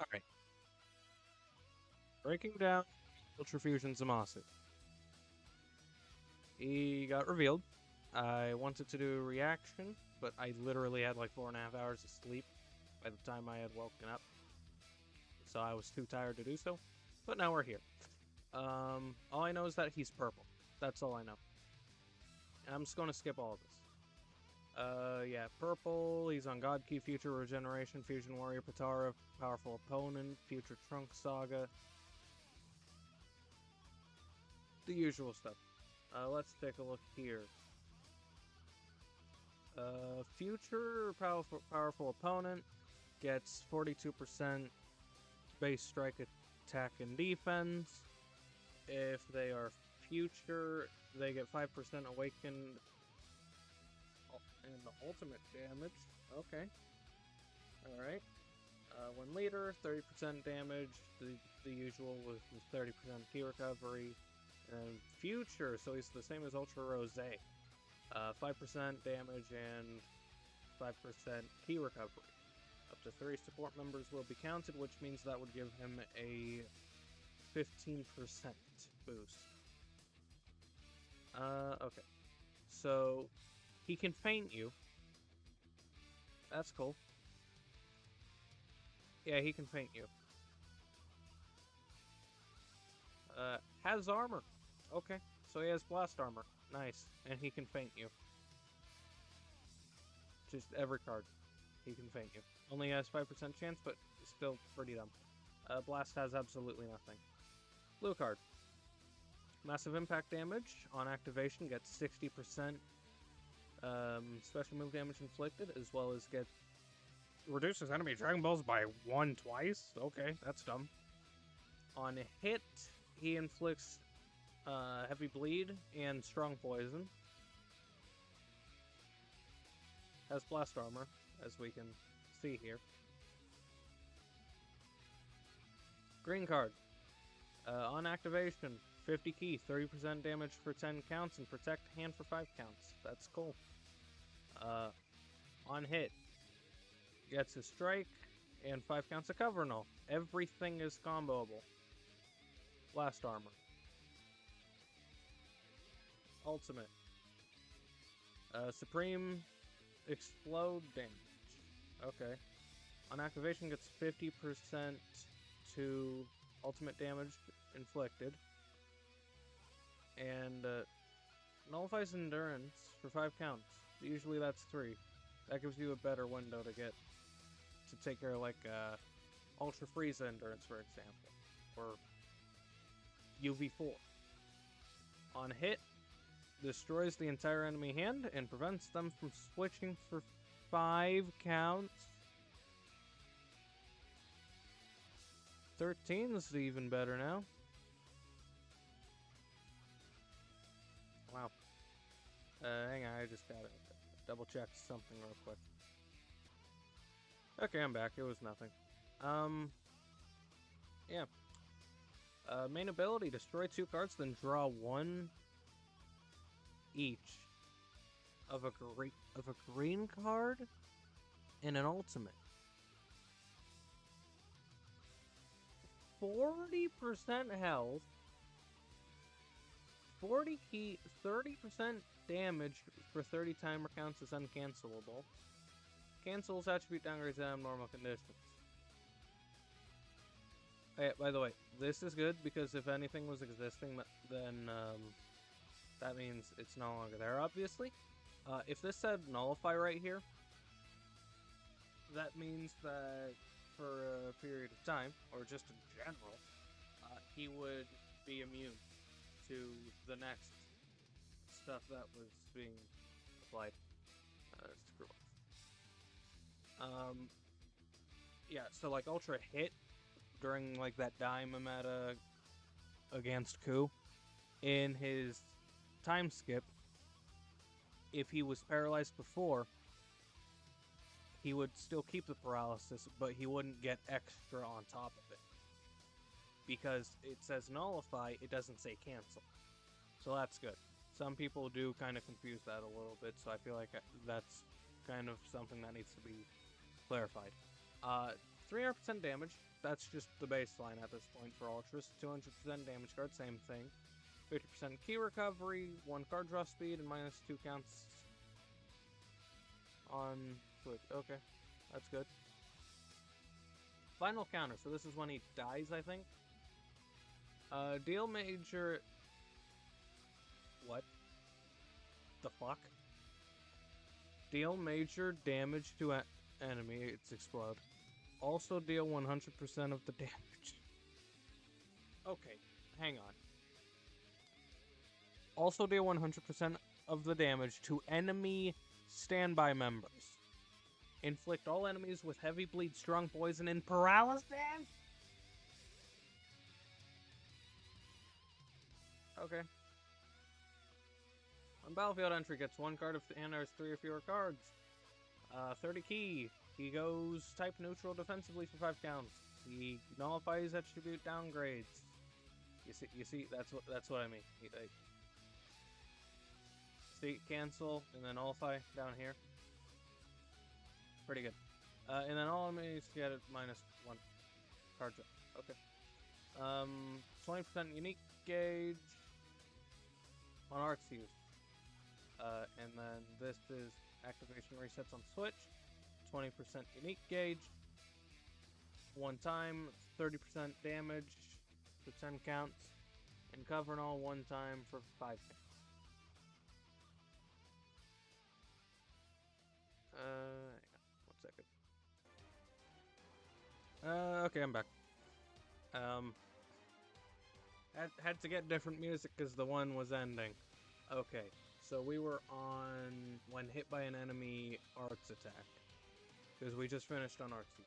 Alright. Breaking down Ultra Fusion Zamasu. He got revealed. I wanted to do a reaction, but I literally had like 4.5 hours of sleep by the time I had woken up. So I was too tired to do so. But now we're here. All I know is that he's purple. That's all I know. And I'm just going to skip all of this. Yeah, purple. He's on God Key, Future Regeneration, Fusion Warrior, Patara, Powerful Opponent, Future Trunk Saga. The usual stuff. Let's take a look here. Future powerful Opponent gets 42% base strike attack and defense. If they are future, they get 5% awakened and the ultimate damage. Okay. Alright. When leader, 30% damage, the usual with 30% key recovery. And future, so he's the same as Ultra Rose. 5% damage and 5% key recovery. Up to 3 support members will be counted, which means that would give him a 15% boost. Okay. So, he can feint you. That's cool. Yeah, he can feint you. Has armor. Okay, so he has blast armor. Nice. And he can feint you. Just every card. He can feint you. Only has 5% chance, but still pretty dumb. Blast has absolutely nothing. Blue card. Massive impact damage on activation gets 60% special move damage inflicted, as well as get reduces enemy Dragon Balls by 1 twice. Okay, that's dumb. On hit, he inflicts heavy bleed and strong poison. Has blast armor, as we can see here. Green card. On activation, 50 key, 30% damage for 10 counts, and protect hand for 5 counts. That's cool. On hit, gets a strike and 5 counts of cover null. Everything is comboable. Blast armor. Ultimate. Supreme explode damage. Okay. On activation, gets 50% to ultimate damage inflicted. And nullifies endurance for 5 counts. Usually that's 3. That gives you a better window to take care of, like, Ultra Frieza endurance, for example. Or UV4. On hit, destroys the entire enemy hand and prevents them from switching for 5 counts. 13 is even better now. Wow. Hang on, I just gotta double check something real quick. Okay, I'm back. It was nothing. Yeah. Main ability, destroy 2 cards, then draw 1 each of a green card and an ultimate. 40% health, 40 key, 30% damage for 30 timer counts is uncancelable. Cancels attribute downgrades in abnormal conditions. Hey, by the way, this is good because if anything was existing, then that means it's no longer there, obviously. If this said nullify right here, that means that for a period of time, or just in general, he would be immune to the next stuff that was being applied. Screw off. Yeah, so like Ultra hit during like that Daima meta against Ku, in his time skip, if he was paralyzed before, he would still keep the paralysis, but he wouldn't get extra on top of it. Because it says nullify, it doesn't say cancel. So that's good. Some people do kind of confuse that a little bit, so I feel like that's kind of something that needs to be clarified. 300% damage. That's just the baseline at this point for Ultras. 200% damage card, same thing. 50% key recovery, 1 card draw speed, and minus 2 counts on Switch. Okay, that's good. Final counter, so this is when he dies, I think. Deal major... What? The fuck? Deal major damage to enemy, it's explode. Also deal 100% of the damage. Okay, hang on. Also deal 100% of the damage to enemy standby members. Inflict all enemies with heavy bleed, strong poison, and paralysis. Okay. On battlefield entry, gets 1 card if the hand has 3 or fewer cards. 30 key. He goes type neutral defensively for 5 counts. He nullifies attribute downgrades. You see, that's what I mean. Like, see, cancel, and then nullify down here. Pretty good. And then all enemies get a minus 1 card draw. Okay. 20% unique gauge on arts use. And then this is activation resets on Switch. 20% unique gauge. 1 time, 30% damage for 10 counts. And cover and all 1 time for 5 counts. Hang on, 1 second. Okay, I'm back. Had to get different music because the one was ending. Okay, so we were on when hit by an enemy arts attack. Because we just finished on Artsies.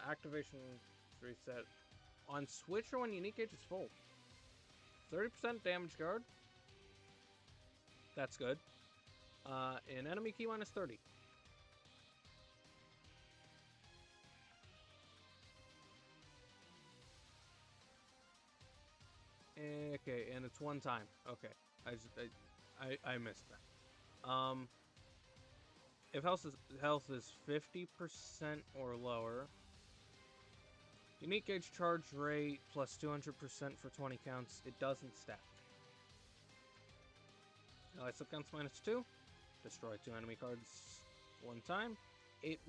Activation reset. On Switch or when unique gauge is full. 30% damage guard. That's good. And enemy key minus 30. Okay, and it's 1 time. Okay, I missed that. If health is 50% or lower, unique gauge charge rate plus 200% for 20 counts. It doesn't stack. Ally sub counts minus 2. Destroy 2 enemy cards 1 time. It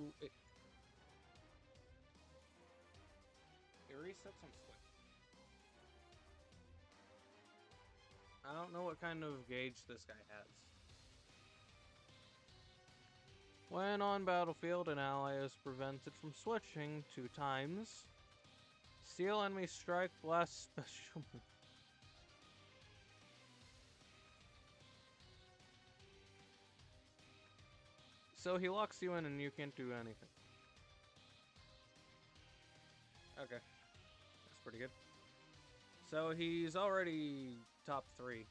resets on Switch. I don't know what kind of gauge this guy has. When on battlefield, an ally is prevented from switching 2 times. Steal enemy strike, blast special. So he locks you in and you can't do anything. Okay. That's pretty good. So he's already top 3.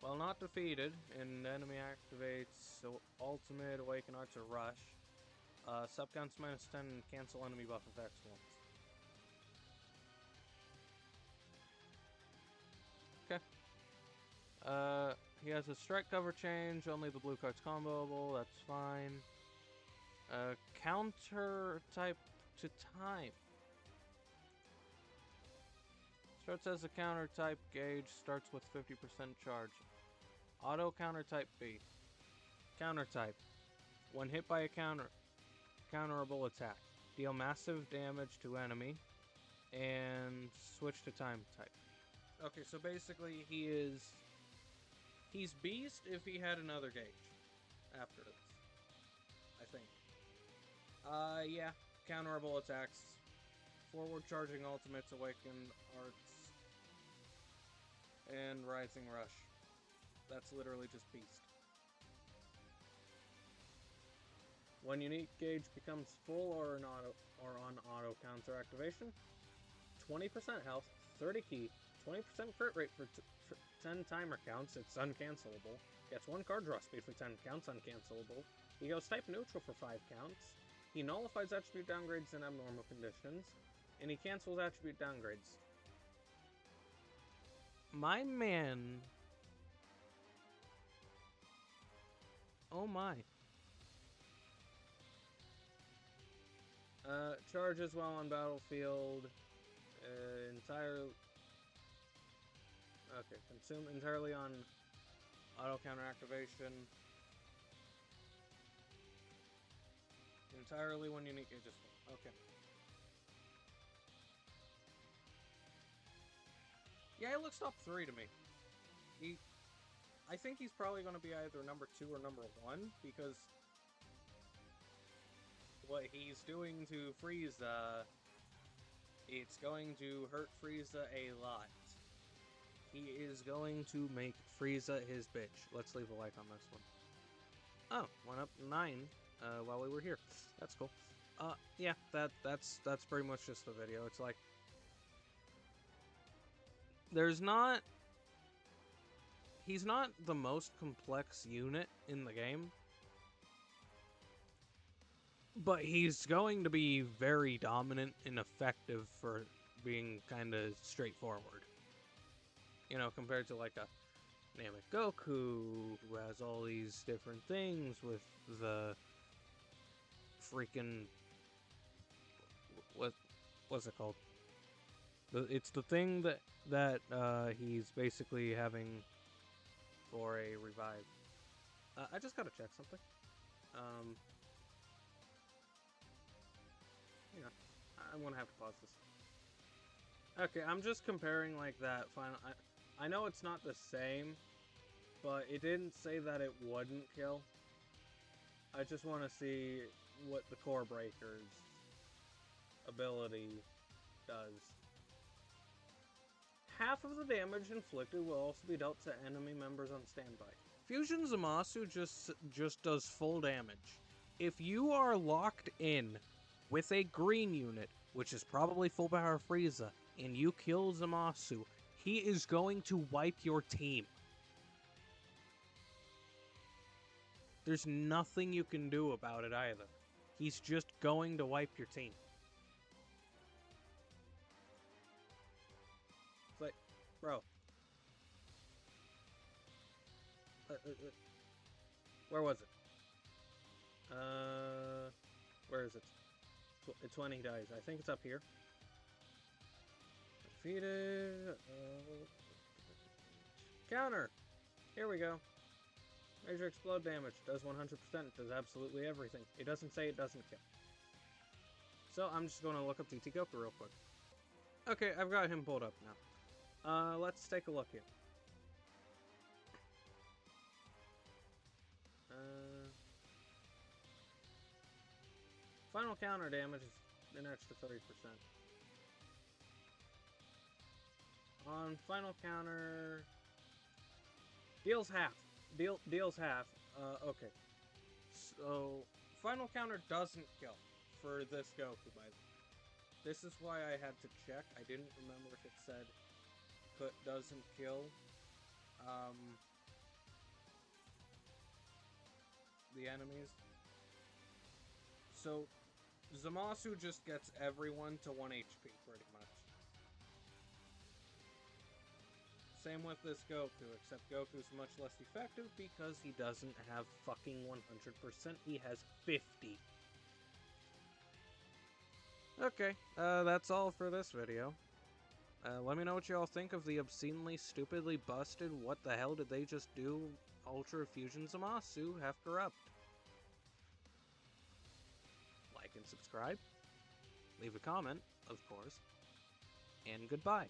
While not defeated, an enemy activates ultimate, awaken arts, or rush. Sub counts minus 10 and cancel enemy buff effects once. Okay. He has a strike cover change, only the blue card's comboable, that's fine. Counter type to time. Starts as a counter type gauge, starts with 50% charge. Auto counter type B. Counter type. When hit by a counterable attack, deal massive damage to enemy and switch to time type. Okay, so basically he's beast if he had another gauge after this, I think. Yeah, counterable attacks, forward charging ultimates, awakened arts, and rising rush. That's literally just beast. When unique gauge becomes full or on auto counter activation, 20% health, 30 key, 20% crit rate for 10 timer counts, it's uncancelable. Gets 1 card draw speed for 10 counts, uncancelable. He goes type neutral for 5 counts. He nullifies attribute downgrades in abnormal conditions. And he cancels attribute downgrades. My man... Oh my. Charges while on battlefield. Entirely. Okay, consume entirely on auto counter activation. Entirely when unique ages. Okay. Yeah, it looks top 3 to me. I think he's probably going to be either number 2 or number 1, because what he's doing to Frieza, it's going to hurt Frieza a lot. He is going to make Frieza his bitch. Let's leave a like on this one. Oh, went up 9 while we were here. That's cool. Yeah, that's pretty much just the video. It's like, he's not the most complex unit in the game, but he's going to be very dominant and effective for being kind of straightforward. You know, compared to like a Namek Goku, who has all these different things with the freaking... what's it called? It's the thing that he's basically having for a revive. I just gotta check something. Yeah, I'm gonna have to pause this. Okay, I'm just comparing like that final. I know it's not the same, but it didn't say that it wouldn't kill. I just want to see what the Core Breaker's ability does. Half of the damage inflicted will also be dealt to enemy members on standby. Fusion Zamasu just does full damage. If you are locked in with a green unit, which is probably full power Frieza, and you kill Zamasu, he is going to wipe your team. There's nothing you can do about it either. He's just going to wipe your team. It's like, bro. Where was it? Where is it? It's when he dies. I think it's up here. Defeated. Counter. Here we go. Major explode damage. Does 100%. Does absolutely everything. It doesn't say it doesn't kill. So I'm just going to look up DT Goku real quick. Okay, I've got him pulled up now. Let's take a look here. Final counter damage is an extra 30%. On final counter, deals half. Deals half. Okay. So final counter doesn't kill for this Goku, by the way. This is why I had to check. I didn't remember if it said doesn't kill. The enemies. So Zamasu just gets everyone to 1 HP, pretty much. Same with this Goku, except Goku's much less effective because he doesn't have fucking 100%, he has 50. Okay, that's all for this video. Let me know what y'all think of the obscenely, stupidly busted, what the hell did they just do, Ultra Fusion Zamasu, half corrupt. Like and subscribe. Leave a comment, of course. And goodbye.